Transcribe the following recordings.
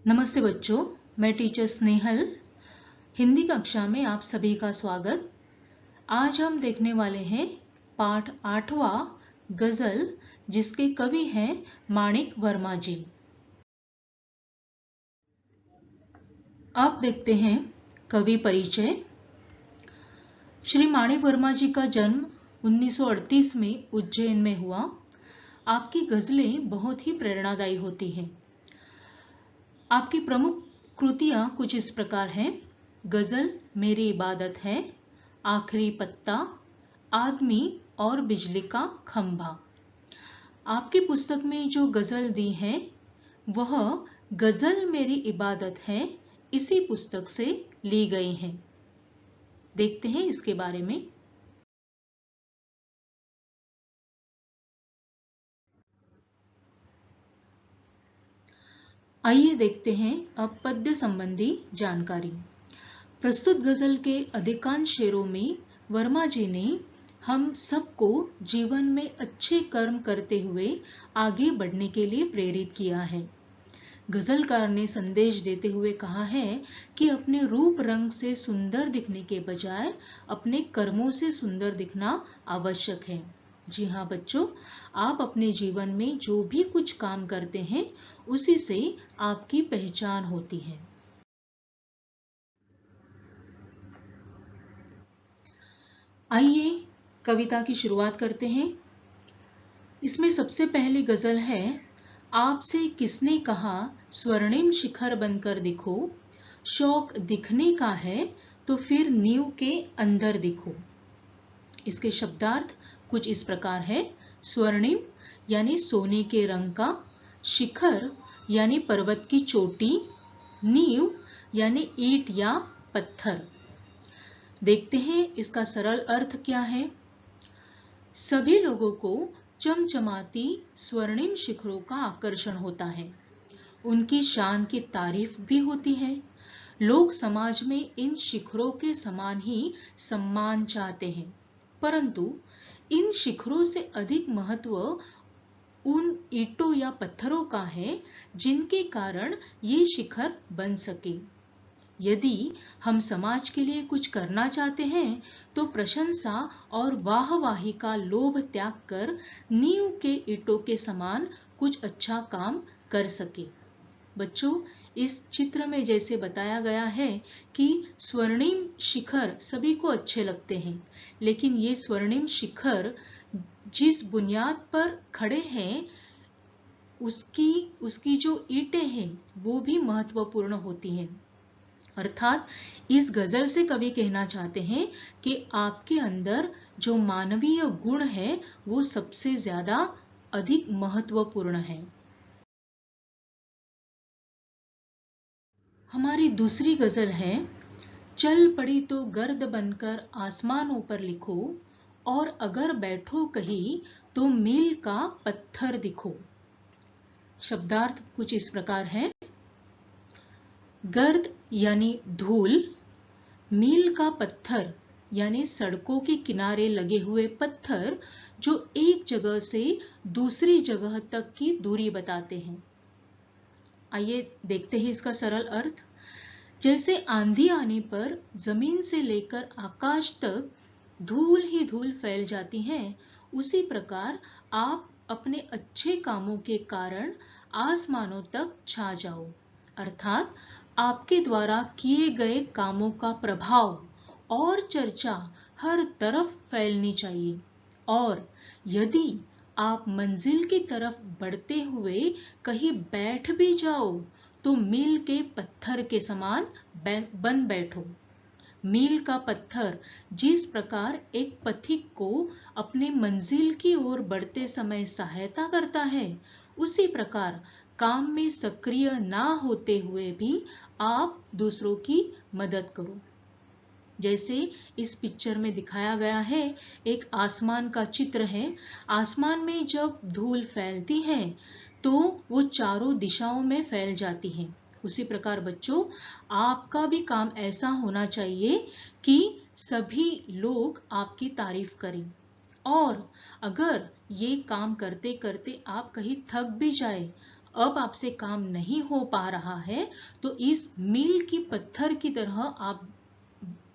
नमस्ते बच्चों, मैं टीचर स्नेहल हिंदी कक्षा में आप सभी का स्वागत। आज हम देखने वाले हैं पाठ 8वां गजल, जिसके कवि हैं माणिक वर्मा जी। आप देखते हैं कवि परिचय। श्री माणिक वर्मा जी का जन्म 1938 में उज्जैन में हुआ। आपकी गजलें बहुत ही प्रेरणादायी होती हैं। आपकी प्रमुख कृतियां कुछ इस प्रकार हैं: गजल मेरी इबादत है, आखिरी पत्ता, आदमी और बिजली का खंभा। आपकी पुस्तक में जो गजल दी है वह गजल मेरी इबादत है इसी पुस्तक से ली गई हैं। देखते हैं इसके बारे में। आइए देखते हैं अब पद्य संबंधी जानकारी। प्रस्तुत गजल के अधिकांश शेरों में वर्मा जी ने हम सबको जीवन में अच्छे कर्म करते हुए आगे बढ़ने के लिए प्रेरित किया है। गजलकार ने संदेश देते हुए कहा है कि अपने रूप रंग से सुंदर दिखने के बजाय अपने कर्मों से सुंदर दिखना आवश्यक है। जी हाँ बच्चों, आप अपने जीवन में जो भी कुछ काम करते हैं उसी से आपकी पहचान होती है। आइए कविता की शुरुआत करते हैं। इसमें सबसे पहली गजल है: आपसे किसने कहा स्वर्णिम शिखर बनकर दिखो, शौक दिखने का है तो फिर नींव के अंदर दिखो। इसके शब्दार्थ कुछ इस प्रकार है: स्वर्णिम यानी सोने के रंग का, शिखर यानी पर्वत की चोटी, नींव यानी ईंट या पत्थर। देखते हैं इसका सरल अर्थ क्या है। सभी लोगों को चमचमाती स्वर्णिम शिखरों का आकर्षण होता है, उनकी शान की तारीफ भी होती है। लोग समाज में इन शिखरों के समान ही सम्मान चाहते हैं, परंतु इन शिखरों से अधिक महत्व उन ईंटों या पत्थरों का है जिनके कारण ये शिखर बन सके। यदि हम समाज के लिए कुछ करना चाहते हैं तो प्रशंसा और वाहवाही का लोभ त्याग कर नींव के ईंटों के समान कुछ अच्छा काम कर सके। बच्चों, इस चित्र में जैसे बताया गया है कि स्वर्णिम शिखर सभी को अच्छे लगते हैं, लेकिन ये स्वर्णिम शिखर जिस बुनियाद पर खड़े हैं उसकी जो ईंटें हैं वो भी महत्वपूर्ण होती हैं। अर्थात इस गजल से कवि कहना चाहते हैं कि आपके अंदर जो मानवीय गुण है वो सबसे ज्यादा अधिक महत्वपूर्ण है। हमारी दूसरी गजल है: चल पड़ी तो गर्द बनकर आसमानों पर लिखो, और अगर बैठो कहीं तो मील का पत्थर दिखो। शब्दार्थ कुछ इस प्रकार है: गर्द यानी धूल, मील का पत्थर यानी सड़कों के किनारे लगे हुए पत्थर जो एक जगह से दूसरी जगह तक की दूरी बताते हैं। आइए देखते हैं इसका सरल अर्थ। जैसे आंधी आने पर जमीन से लेकर आकाश तक धूल ही धूल फैल जाती है, उसी प्रकार आप अपने अच्छे कामों के कारण आसमानों तक छा जाओ। अर्थात आपके द्वारा किए गए कामों का प्रभाव और चर्चा हर तरफ फैलनी चाहिए, और यदि आप मंजिल की तरफ बढ़ते हुए कहीं बैठ भी जाओ तो मील के पत्थर के समान बन बैठो। मील का पत्थर जिस प्रकार एक पथिक को अपने मंजिल की ओर बढ़ते समय सहायता करता है, उसी प्रकार काम में सक्रिय ना होते हुए भी आप दूसरों की मदद करो। जैसे इस पिक्चर में दिखाया गया है, एक आसमान का चित्र है। आसमान में जब धूल फैलती है तो वो चारों दिशाओं में फैल जाती है। उसी प्रकार बच्चों, आपका भी काम ऐसा होना चाहिए कि सभी लोग आपकी तारीफ करें, और अगर ये काम करते करते आप कहीं थक भी जाए, अब आपसे काम नहीं हो पा रहा है तो इस मील की पत्थर की तरह आप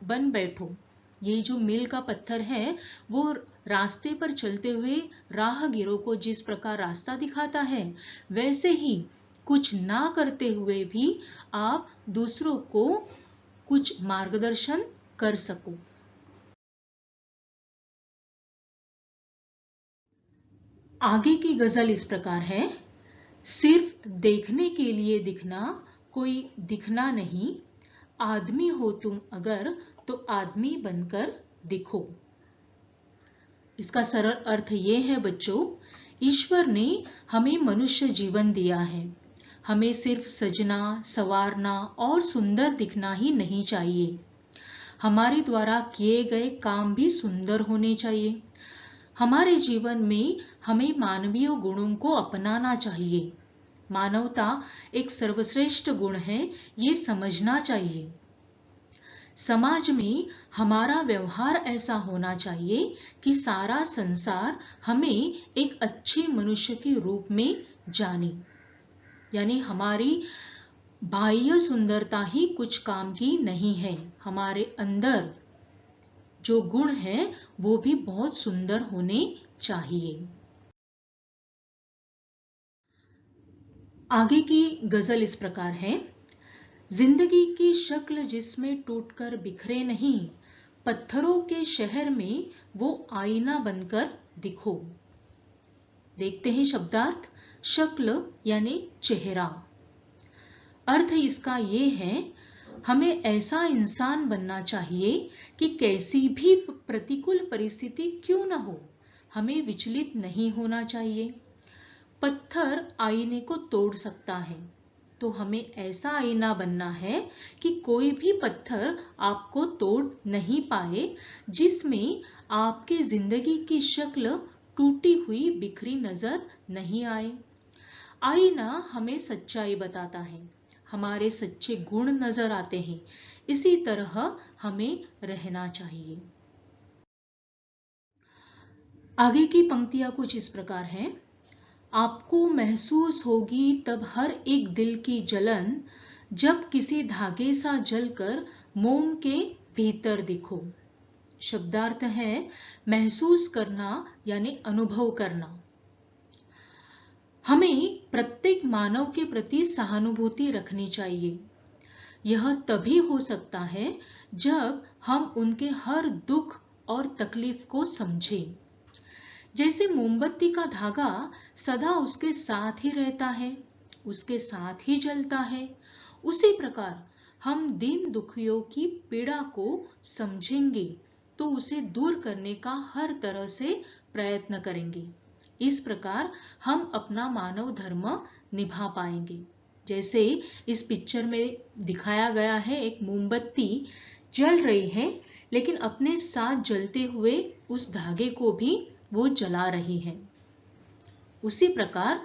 बन बैठो। ये जो मील का पत्थर है वो रास्ते पर चलते हुए राहगीरों को जिस प्रकार रास्ता दिखाता है, वैसे ही कुछ ना करते हुए भी आप दूसरों को कुछ मार्गदर्शन कर सको। आगे की गजल इस प्रकार है। सिर्फ देखने के लिए दिखना कोई दिखना नहीं, आदमी हो तुम अगर तो आदमी बनकर दिखो। इसका सरल अर्थ ये है बच्चों, ईश्वर ने हमें मनुष्य जीवन दिया है। हमें सिर्फ सजना, संवारना और सुंदर दिखना ही नहीं चाहिए, हमारे द्वारा किए गए काम भी सुंदर होने चाहिए। हमारे जीवन में हमें मानवीय गुणों को अपनाना चाहिए। मानवता एक सर्वश्रेष्ठ गुण है, ये समझना चाहिए। समाज में हमारा व्यवहार ऐसा होना चाहिए कि सारा संसार हमें एक अच्छे मनुष्य के रूप में जाने। यानी हमारी बाह्य सुंदरता ही कुछ काम की नहीं है, हमारे अंदर जो गुण है वो भी बहुत सुंदर होने चाहिए। आगे की गजल इस प्रकार है। जिंदगी की शक्ल जिसमें टूटकर बिखरे नहीं, पत्थरों के शहर में वो आईना बनकर दिखो। देखते हैं शब्दार्थ। शक्ल यानी चेहरा। अर्थ इसका ये है, हमें ऐसा इंसान बनना चाहिए कि कैसी भी प्रतिकूल परिस्थिति क्यों न हो, हमें विचलित नहीं होना चाहिए। पत्थर आईने को तोड़ सकता है, तो हमें ऐसा आईना बनना है कि कोई भी पत्थर आपको तोड़ नहीं पाए, जिसमें आपके जिंदगी की शक्ल टूटी हुई बिखरी नजर नहीं आए। आईना हमें सच्चाई बताता है, हमारे सच्चे गुण नजर आते हैं। इसी तरह हमें रहना चाहिए। आगे की पंक्तियां कुछ इस प्रकार हैं। आपको महसूस होगी तब हर एक दिल की जलन, जब किसी धागे सा जलकर मोम के भीतर दिखो। शब्दार्थ है महसूस करना यानी अनुभव करना। हमें प्रत्येक मानव के प्रति सहानुभूति रखनी चाहिए। यह तभी हो सकता है जब हम उनके हर दुख और तकलीफ को समझें। जैसे मोमबत्ती का धागा सदा उसके साथ ही रहता है, उसके साथ ही जलता है, उसी प्रकार हम दीन दुखियों की पीड़ा को समझेंगे तो उसे दूर करने का हर तरह से प्रयत्न करेंगे। इस प्रकार हम अपना मानव धर्म निभा पाएंगे। जैसे इस पिक्चर में दिखाया गया है, एक मोमबत्ती जल रही है लेकिन अपने साथ जलते हुए उस धागे को भी वो जला रही है। उसी प्रकार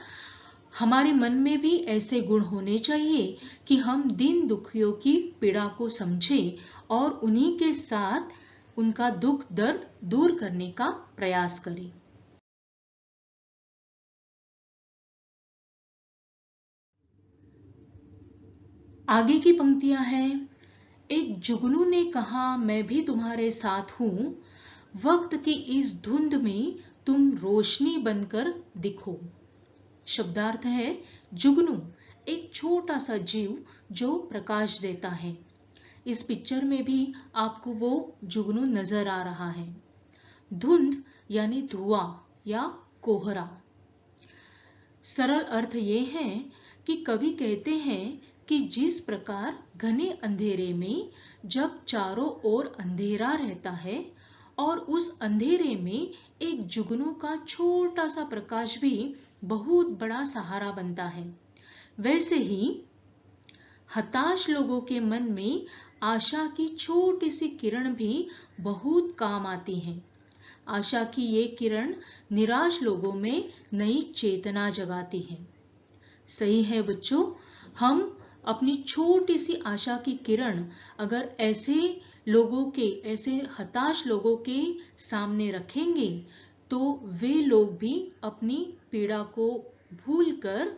हमारे मन में भी ऐसे गुण होने चाहिए कि हम दीन दुखियों की पीड़ा को समझें और उन्हीं के साथ उनका दुख दर्द दूर करने का प्रयास करें। आगे की पंक्तियां हैं। एक जुगनू ने कहा मैं भी तुम्हारे साथ हूं, वक्त की इस धुंध में तुम रोशनी बनकर दिखो। शब्दार्थ है जुगनू एक छोटा सा जीव जो प्रकाश देता है। इस पिक्चर में भी आपको वो जुगनू नजर आ रहा है। धुंध यानी धुआं या कोहरा। सरल अर्थ ये है कि कवि कहते हैं कि जिस प्रकार घने अंधेरे में जब चारों ओर अंधेरा रहता है और उस अंधेरे में एक जुगनू का छोटा सा प्रकाश भी बहुत बड़ा सहारा बनता है, वैसे ही हताश लोगों के मन में आशा की छोटी सी किरण भी बहुत काम आती है। आशा की ये किरण निराश लोगों में नई चेतना जगाती है। सही है बच्चों, हम अपनी छोटी सी आशा की किरण अगर ऐसे लोगों के, ऐसे हताश लोगों के सामने रखेंगे तो वे लोग भी अपनी पीड़ा को भूलकर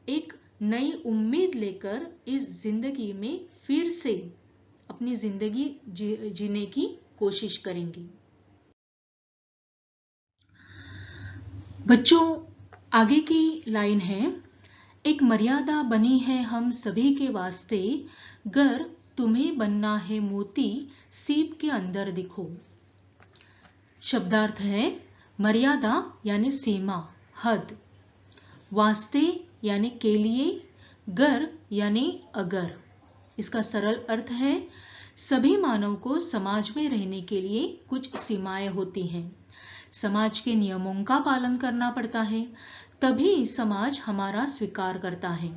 एक नई उम्मीद लेकर इस जिंदगी में फिर से अपनी जिंदगी जीने की कोशिश करेंगे। बच्चों, आगे की लाइन है, एक मर्यादा बनी है हम सभी के वास्ते, गर तुम्हें बनना है मोती सीप के अंदर दिखो। शब्दार्थ है मर्यादा यानी सीमा, हद, वास्ते यानी के लिए, गर यानी अगर। इसका सरल अर्थ है सभी मानव को समाज में रहने के लिए कुछ सीमाएं होती हैं। समाज के नियमों का पालन करना पड़ता है, तभी समाज हमारा स्वीकार करता है।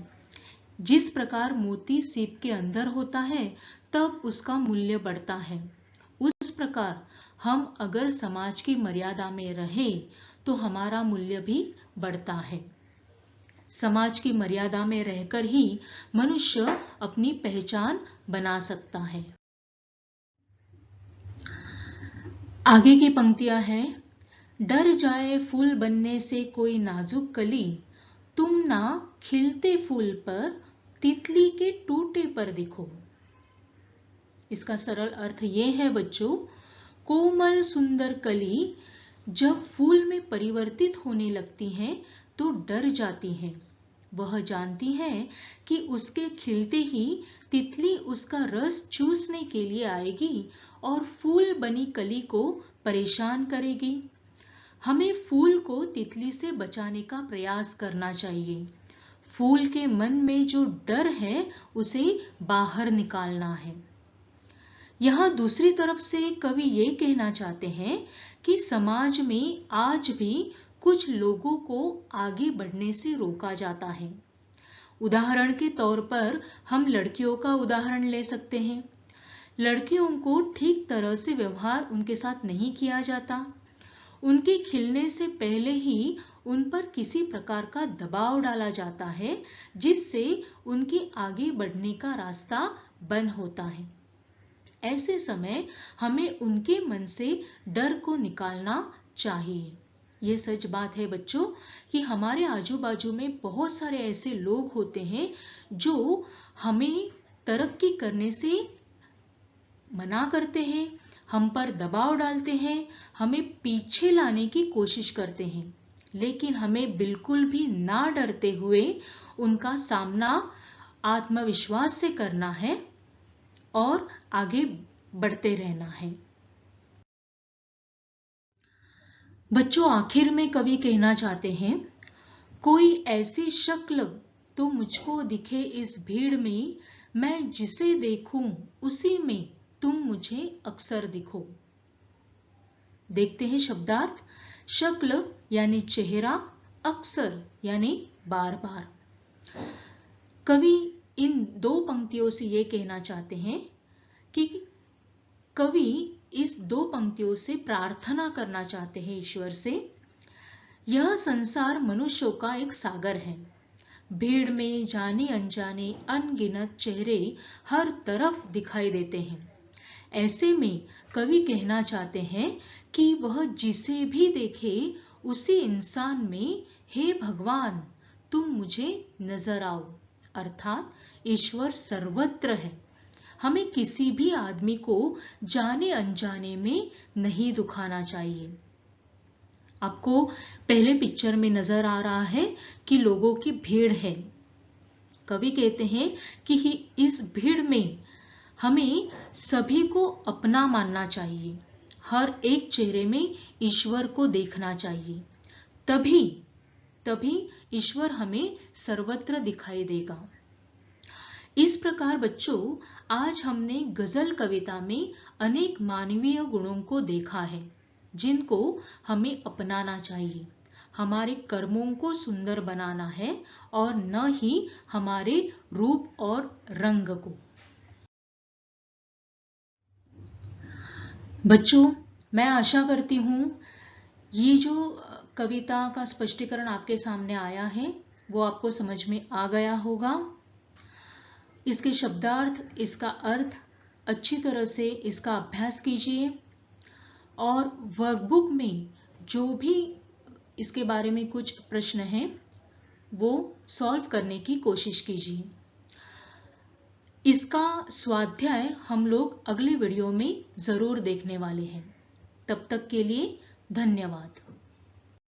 जिस प्रकार मोती सीप के अंदर होता है तब उसका मूल्य बढ़ता है, उस प्रकार हम अगर समाज की मर्यादा में रहें तो हमारा मूल्य भी बढ़ता है। समाज की मर्यादा में रहकर ही मनुष्य अपनी पहचान बना सकता है। आगे की पंक्तियां हैं, डर जाए फूल बनने से कोई नाजुक कली, तुम ना खिलते फूल पर तितली के टूटे पर दिखो। इसका सरल अर्थ ये है बच्चों, कोमल सुंदर कली जब फूल में परिवर्तित होने लगती हैं तो डर जाती हैं। वह जानती है कि उसके खिलते ही तितली उसका रस चूसने के लिए आएगी और फूल बनी कली को परेशान करेगी। हमें फूल को तितली से बचाने का प्रयास करना चाहिए। फूल के मन में जो डर है उसे बाहर निकालना है। यहाँ दूसरी तरफ से कवि ये कहना चाहते हैं कि समाज में आज भी कुछ लोगों को आगे बढ़ने से रोका जाता है। उदाहरण के तौर पर हम लड़कियों का उदाहरण ले सकते हैं। लड़कियों को ठीक तरह से व्यवहार उनके साथ नहीं किया जाता। उनके खिलने से पहले ही उन पर किसी प्रकार का दबाव डाला जाता है, जिससे उनके आगे बढ़ने का रास्ता बंद होता है। ऐसे समय हमें उनके मन से डर को निकालना चाहिए। ये सच बात है बच्चों कि हमारे आजू बाजू में बहुत सारे ऐसे लोग होते हैं जो हमें तरक्की करने से मना करते हैं, हम पर दबाव डालते हैं, हमें पीछे लाने की कोशिश करते हैं। लेकिन हमें बिल्कुल भी ना डरते हुए उनका सामना आत्मविश्वास से करना है और आगे बढ़ते रहना है। बच्चों, आखिर में कवि कहना चाहते हैं, कोई ऐसी शक्ल तो मुझको दिखे इस भीड़ में, मैं जिसे देखूं उसी में तुम मुझे अक्सर दिखो। देखते हैं शब्दार्थ, शक्ल यानी चेहरा, अक्सर यानी बार बार। कवि इन दो पंक्तियों से ये कहना चाहते हैं कि कवि इस दो पंक्तियों से प्रार्थना करना चाहते हैं ईश्वर से। यह संसार मनुष्यों का एक सागर है। भीड़ में जाने अनजाने अनगिनत चेहरे हर तरफ दिखाई देते हैं। ऐसे में कवि कहना चाहते हैं कि वह जिसे भी देखे उसी इंसान में, हे भगवान तुम मुझे नजर आओ। अर्थात ईश्वर सर्वत्र है। हमें किसी भी आदमी को जाने अनजाने में नहीं दुखाना चाहिए। आपको पहले पिक्चर में नजर आ रहा है कि लोगों की भीड़ है। कवि कहते हैं कि इस भीड़ में हमें सभी को अपना मानना चाहिए। हर एक चेहरे में ईश्वर को देखना चाहिए। तभी ईश्वर हमें सर्वत्र दिखाई देगा। इस प्रकार बच्चों, आज हमने गजल कविता में अनेक मानवीय गुणों को देखा है, जिनको हमें अपनाना चाहिए। हमारे कर्मों को सुंदर बनाना है और न ही हमारे रूप और रंग को। बच्चों, मैं आशा करती हूँ ये जो कविता का स्पष्टीकरण आपके सामने आया है वो आपको समझ में आ गया होगा। इसके शब्दार्थ, इसका अर्थ अच्छी तरह से इसका अभ्यास कीजिए और वर्कबुक में जो भी इसके बारे में कुछ प्रश्न हैं वो सॉल्व करने की कोशिश कीजिए। इसका स्वाध्याय हम लोग अगले वीडियो में ज़रूर देखने वाले हैं। तब तक के लिए धन्यवाद।